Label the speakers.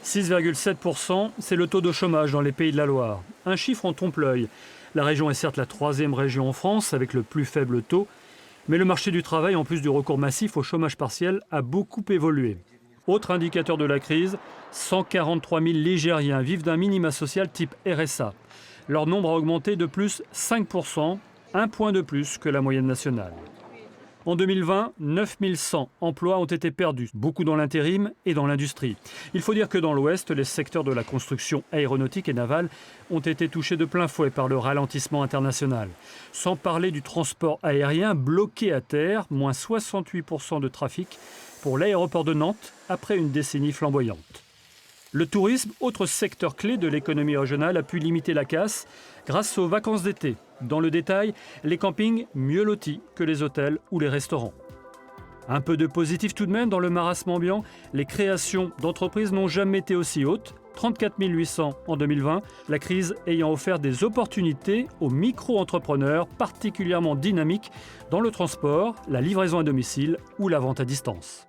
Speaker 1: 6,7%, c'est le taux de chômage dans les Pays de la Loire. Un chiffre en trompe-l'œil. La région est certes la troisième région en France avec le plus faible taux, mais le marché du travail, en plus du recours massif au chômage partiel, a beaucoup évolué. Autre indicateur de la crise, 143 000 Ligériens vivent d'un minima social type RSA. Leur nombre a augmenté de plus 5%, un point de plus que la moyenne nationale. En 2020, 9 100 emplois ont été perdus, beaucoup dans l'intérim et dans l'industrie. Il faut dire que dans l'Ouest, les secteurs de la construction aéronautique et navale ont été touchés de plein fouet par le ralentissement international. Sans parler du transport aérien bloqué à terre, moins 68% de trafic pour l'aéroport de Nantes après une décennie flamboyante. Le tourisme, autre secteur clé de l'économie régionale, a pu limiter la casse grâce aux vacances d'été. Dans le détail, les campings mieux lotis que les hôtels ou les restaurants. Un peu de positif tout de même dans le marasme ambiant. Les créations d'entreprises n'ont jamais été aussi hautes, 34 800 en 2020, la crise ayant offert des opportunités aux micro-entrepreneurs particulièrement dynamiques dans le transport, la livraison à domicile ou la vente à distance.